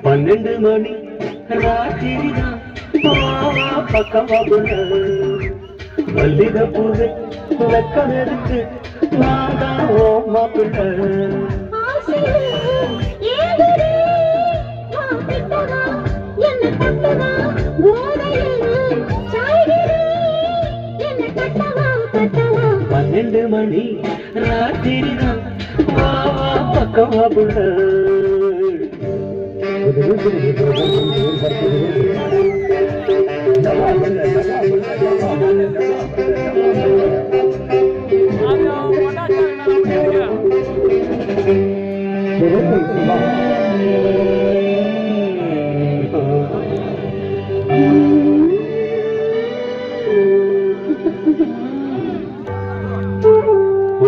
12 மணி ராத்திரிதான் பக்கமா மல்லிகை பூவே லக்கம் எடுத்து நான் தான் மாப்பிள்ள பன்னெண்டு மணி ராத்திரிதான் பக்கமா புள்ள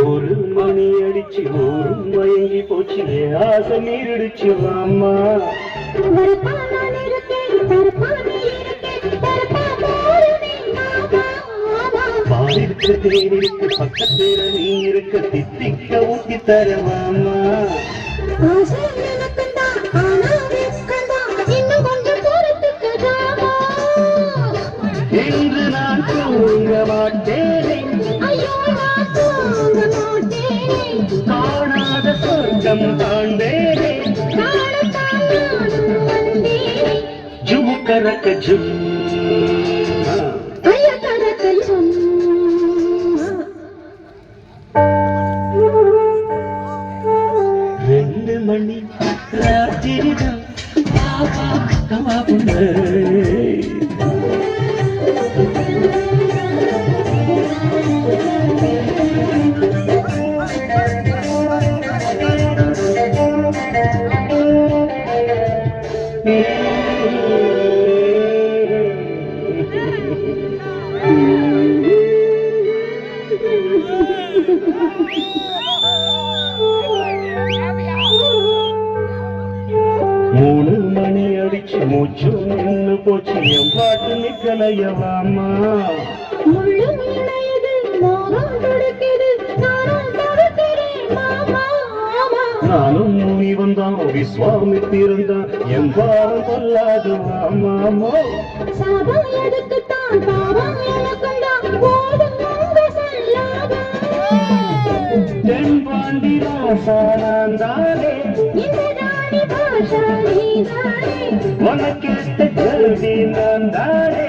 ஒரு மணி அடிச்சு ஒரு மயங்கி போச்சு ஆசை நீரடிச்சு வாமா பாலிருக்கு தேனிருக்கு பக்கத்துல நீ இருக்க தித்திக்க ஊட்டி தரவாமா என்று நான் தூங்க மாட்டேனே காணாத சொர்க்கம் காண்பேனே ஜுமுக்கரக்க ஜும் ரெண்டு மணி ராத்திரிதான் கமா புள்ள மூணு மணி அடிச்சு மூச்சு நின்று போச்சு என் பாட்டு நிக்கலையவாமா நானும் முனி வந்தான் விஸ்வாமித்திருந்தான் என் பாரம் கொள்ளாது வாமாமோ தென்பாண்டி ராசானாந்தாரே உனக்கேத்த கல்வி நான் தாரே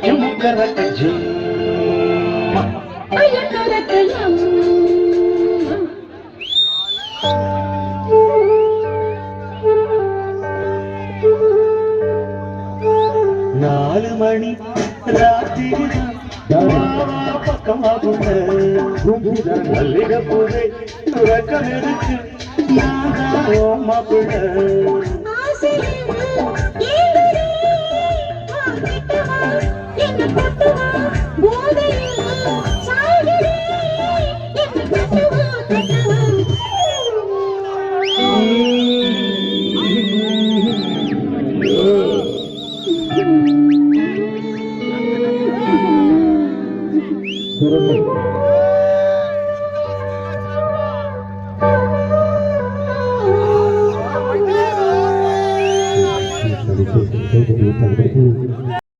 ஜுமுக்கரக்க ஜும்மா நாலு மணி ராத்திரிதான் பக்கமா புள்ள மல்லிகை பூவே துறக்கம் இருக்கு மாப்பிள்ள